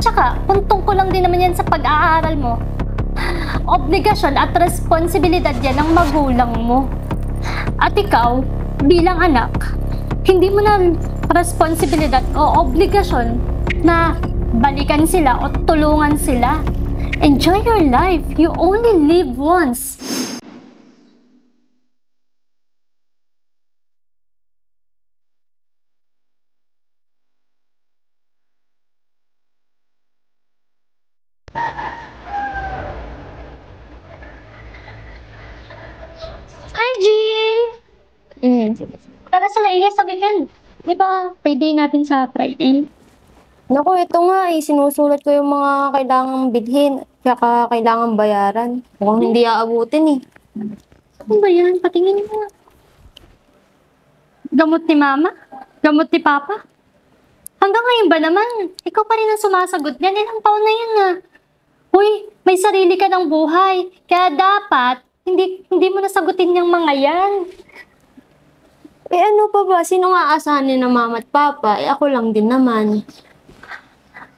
Tsaka, puntong ko lang din naman yan sa pag-aaral mo. Obligasyon at responsibilidad yan ng magulang mo. At ikaw, bilang anak, hindi mo na responsibilidad o obligasyon na balikan sila o tulungan sila. Enjoy your life. You only live once. Hi, G! Tara sa Laia sa weekend. Di ba, payday natin sa Friday? Naku, ito nga sinusulat ko yung mga kailangang bilhin, tsaka kailangang bayaran. Mukhang hindi aabutin eh. Ano ba yan? Patingin mo. Gamot ni Mama? Gamot ni Papa? Hanggang ngayon ba naman? Ikaw pa rin ang sumasagot niyan. Ilang taon na yan na. Uy, may sarili ka ng buhay. Kaya dapat, hindi mo nasagutin yung mga yan. Eh ano pa ba? Sino nga aasahan ng mama at papa? Eh ako lang din naman.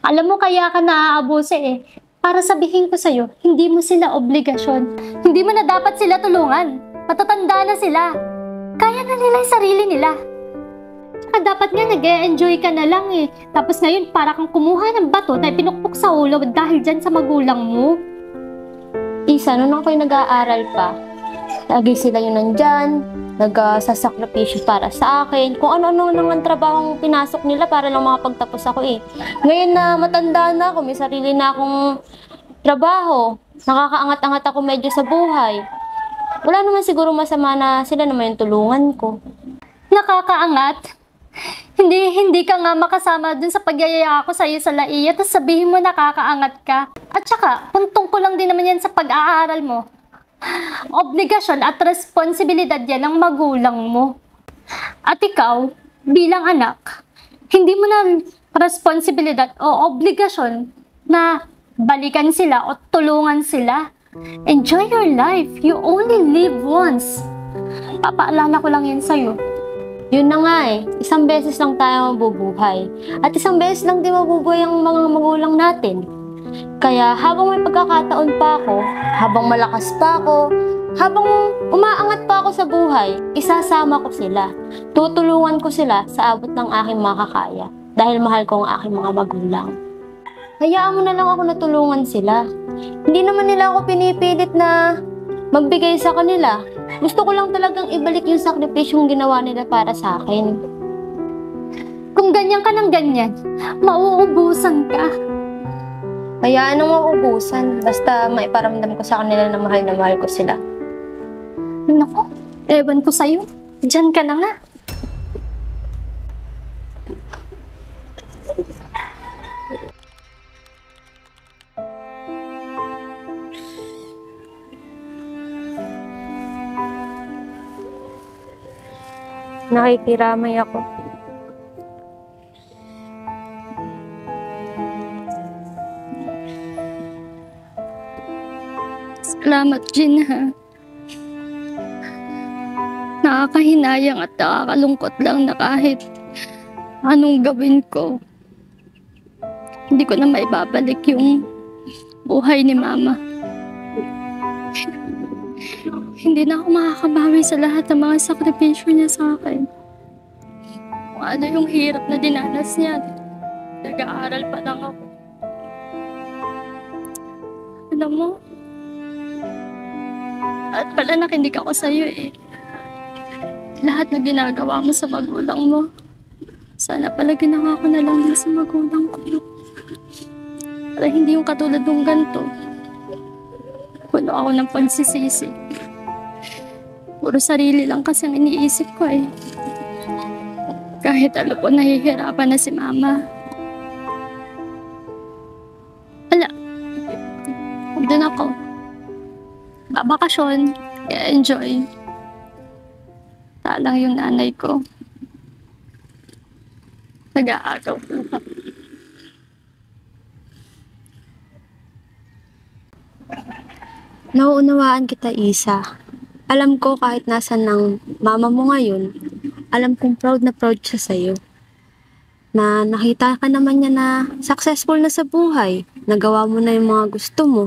Alam mo, kaya ka naaabuso eh. Para sabihin ko sa'yo, hindi mo sila obligasyon. Hindi mo na dapat sila tulungan. Matatanda na sila. Kaya na nila yung sarili nila. Tsaka dapat nga nag-e-enjoy ka na lang eh. Tapos ngayon, para kang kumuha ng bato na pinukpok sa ulo dahil dyan sa magulang mo. Isa, noon ako'y nag-aaral pa, lagi sila yung nandyan, nagsasakripisyo para sa akin. Kung ano-ano naman trabahong pinasok nila para lang makapagtapos ako eh. Ngayon na matanda na ako, may sarili na akong trabaho, nakakaangat-angat ako medyo sa buhay. Wala naman siguro masama na sila naman yung tulungan ko. Nakakaangat. Hindi ka nga makasama dun sa pagyayaya ko sa'yo sa Laia, tapos sabihin mo nakakaangat ka. At saka, puntong ko lang din naman yan sa pag-aaral mo. Obligasyon at responsibilidad yan ng magulang mo. At ikaw, bilang anak, hindi mo na responsibilidad o obligasyon na balikan sila o tulungan sila. Enjoy your life. You only live once. Papaalala ko lang yan sa'yo. Yun na nga eh, isang beses lang tayo mabubuhay. At isang beses lang din mabubuhay ang mga magulang natin. Kaya habang may pagkakataon pa ako, habang malakas pa ako, habang umaangat pa ako sa buhay, isasama ko sila. Tutulungan ko sila sa abot ng aking makakaya. Dahil mahal ko ang aking mga magulang. Hayaan mo na lang ako natulungan sila. Hindi naman nila ako pinipilit na magbigay sa kanila. Gusto ko lang talagang ibalik yung sakripisyong ginawa nila para sa akin. Kung ganyan ka ng ganyan, mauubusan ka. Hayaan nang mauubusan. Basta maiparamdam ko sa kanila na mahal ko sila. Naku, ewan ko sa'yo. Diyan ka na nga. Nakikiramay ako. Salamat, Jin, ha. Nakakahinayang at nakakalungkot lang na kahit anong gawin ko, hindi ko na maibabalik yung buhay ni Mama. Hindi na ako makakabawi sa lahat ng mga sakripisyo niya sa akin. Kung ano yung hirap na dinanas niya, nag-aaral pa lang ako. Alam mo, at pala nakinig ako sa'yo eh. Lahat na ginagawa mo sa magulang mo, sana pala ginawa ko na lang din sa magulang ko. Para hindi yung katulad ng ganito. Puno ako ng pagsisisi. Puro sarili lang kasi ang iniisip ko eh. Kahit alam ko nahihirapan na si Mama. Wala. Doon ako. Babakasyon. I-enjoy. Talang yung nanay ko. Nag-aagaw po. Nauunawaan kita, Isa. Alam ko kahit nasan ng mama mo ngayon, alam kong proud na proud siya sa'yo. na nakita ka naman niya na successful na sa buhay, nagawa mo na yung mga gusto mo,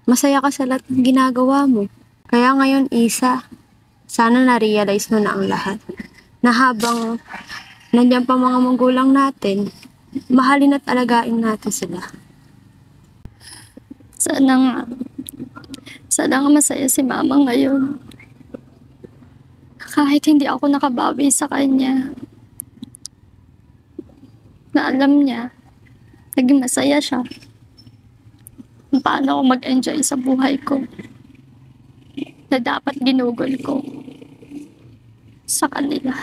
masaya ka sa lahat ng ginagawa mo. Kaya ngayon, Isa, sana na-realize mo na ang lahat. Na habang nandiyan pa mga magulang natin, mahalin at alagain natin sila. Sana nga. Sana nga masaya si mama ngayon. Kahit hindi ako nakabawi sa kanya. Na alam niya, naging masaya siya. Kung paano ako mag-enjoy sa buhay ko. Na dapat ginugol ko sa kanila.